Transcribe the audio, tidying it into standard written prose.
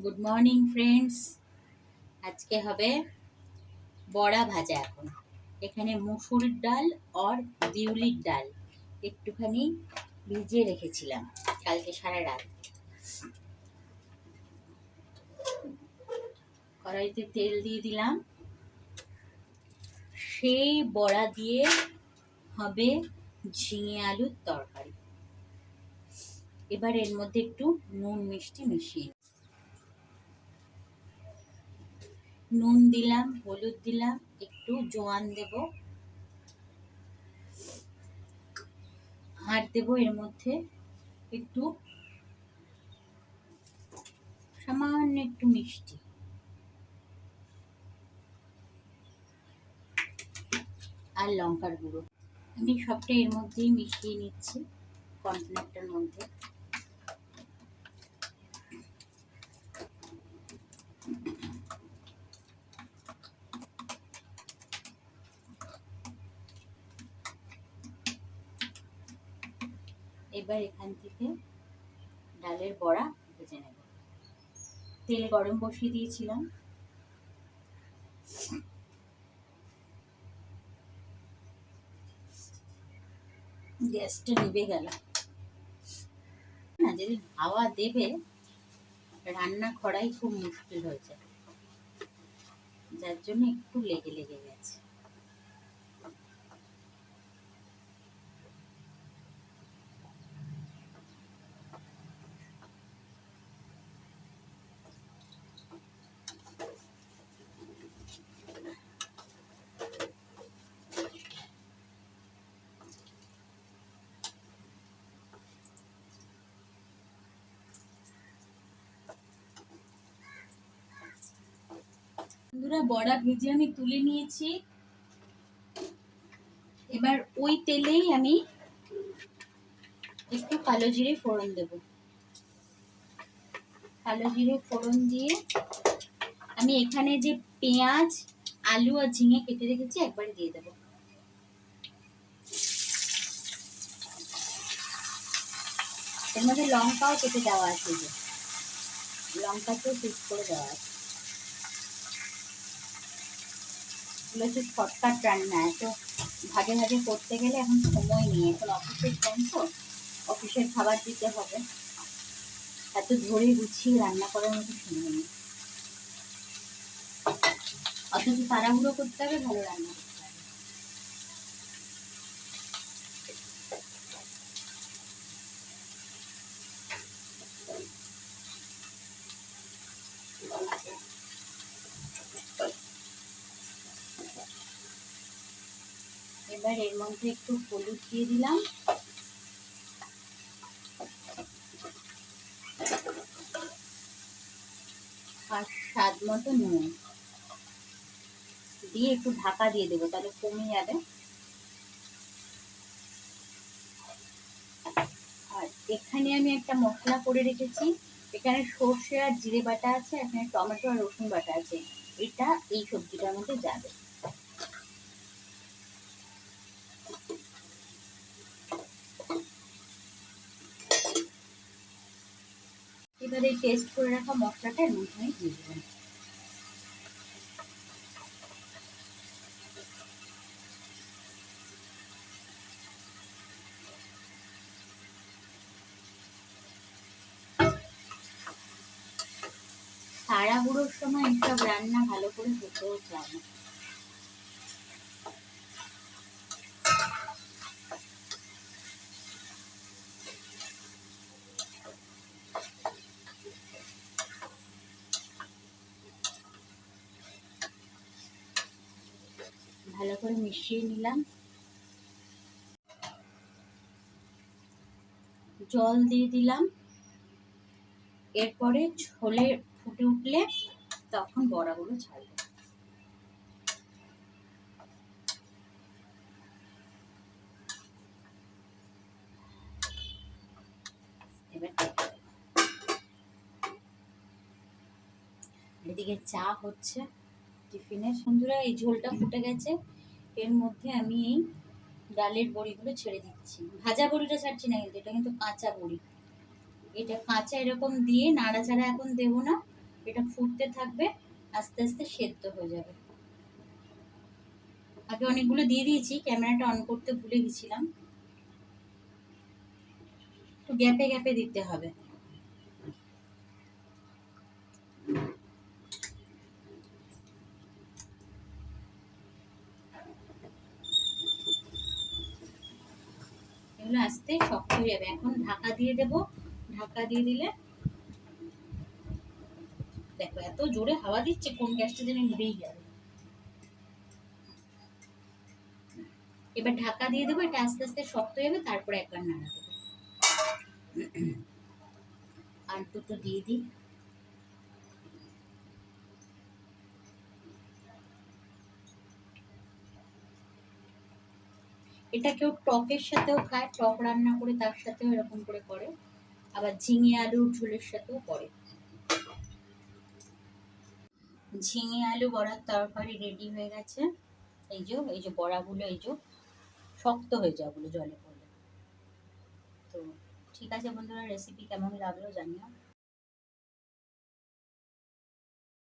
Good morning friends. আজকে হবে বড়া ভাজা। এখানে মুসুরির ডাল আর বিউলির ডাল একটুখানি ভিজিয়ে রেখেছিলাম কালকে সারা রাত। কড়াইতে তেল দিয়ে দিলাম। সেই বড়া দিয়ে হবে ঝিঙে আলুর তরকারি। এবার এর মধ্যে একটু নুন মিষ্টি মিশিয়ে নুন দিলাম, হলুদ দিলাম, একটু জোয়ান দেব, আর দেবো এর মধ্যে একটু সামান্য একটু মিষ্টি, আর লঙ্কার গুঁড়ো। আমি সবটা এর মধ্যেই মিশিয়ে নিচ্ছি কন্টেনারটার মধ্যে। এবার এখান থেকে ডালের বড়া ভেজে নেব। তেল গরম বসিয়ে দিয়েছিলাম। গ্যাসটা নিভে গেল না, যেদিন হাওয়া দেবে রান্না করাই খুব মুশকিল হয়ে যায়, যার জন্য একটু লেগে লেগে গেছে। বন্ধুরা, বড়া ভেজে আমি তুলে নিয়েছি। এবার ওই তেলেই আমি একটু কালো জিরে ফোড়ন দেব। কালো জিরে ফোড়ন দিয়ে আমি এখানে যে পেঁয়াজ, আলু আর ঝিঙে কেটে রেখেছি একবারে দিয়ে দেব। এর মধ্যে লঙ্কাও কেটে দেওয়া আছে, যে লঙ্কাকেও পিস করে দেওয়া আছে। এগুলো হচ্ছে শর্টকাট রান্না, এত ভাগে ভাগে করতে গেলে এখন সময় নেই। এখন অফিসের টাইম তো, অফিসের খাবার দিতে হবে, এত ধরে গুছিয়ে রান্না করার মতো সময় নেই। অথচ তাড়াহুড়ো করতে হবে ভালো রান্না করতে হবে। এবার এর মধ্যে একটু হলুদ দিয়ে দিলাম, আর স্বাদ মতো নুন দিয়ে একটু ঢাকা দিয়ে দেবো, তাহলে কমে যাবে। আর এখানে আমি একটা মশলা করে রেখেছি। এখানে সর্ষে আর জিরে বাটা আছে, এখানে টমেটো আর রসুন বাটা আছে। এটা এই সবজিটার মধ্যে যাবে। এবার এই টেস্ট করে রাখা মশলাটা এর মধ্যে আমি দিয়ে দেবেন। তাড়াহুড়োর সময় এইসব রান্না ভালো করে হতেও চায় না। ভালো করে মিশিয়ে নিলাম, জল দিয়ে দিলাম। এরপরে ছোলে ফুটে উঠলে তখন বড়াগুলো ছাড়বো। এবার এদিকে চা হচ্ছে টিফিনে। বন্ধুরা, এই ঝোলটা ফুটে গেছে। এর মধ্যে আমি এই ডালের বড়িগুলো ছেড়ে দিচ্ছি। ভাজা বড়িটা ছাড়ছি না, কিন্তু এটা কিন্তু কাঁচা বড়ি। এটা কাঁচা এরকম দিয়ে নাড়াচাড়া এখন দেবো না, এটা ফুটতে থাকবে, আস্তে আস্তে সেদ্ধ হয়ে যাবে। আগে অনেকগুলো দিয়ে দিয়েছি, ক্যামেরাটা অন করতে ভুলে গেছিলাম। তো গ্যাপে গ্যাপে দিতে হবে। এগুলো আস্তে শক্ত হয়ে যাবে। এখন ঢাকা দিয়ে দেব। ঢাকা দিয়ে দিলে দেখো এত জোরে হাওয়া দিচ্ছে, কোন গ্যাসটা যেন নিভেই যাবে। এবার ঢাকা দিয়ে দেবো, এটা আস্তে আস্তে শক্ত হয়ে যাবে, তারপরে একবার নাড়া দেবো। আর দুটো দিয়ে দিই। এটা কেউ টকের সাথেও খায়, টক রান্না করে তার সাথেও এরকম করে করে, আবার ঝিঙে আলুর ঝোলের সাথেও করে। ঝিঙে আলু বড়ার তরকারি রেডি হয়ে গেছে। এই যে বড়াগুলো, এই যে শক্ত হয়ে যায় ওগুলো জলে পড়লে। তো ঠিক আছে বন্ধুরা, রেসিপি কেমন লাগলো জানিও।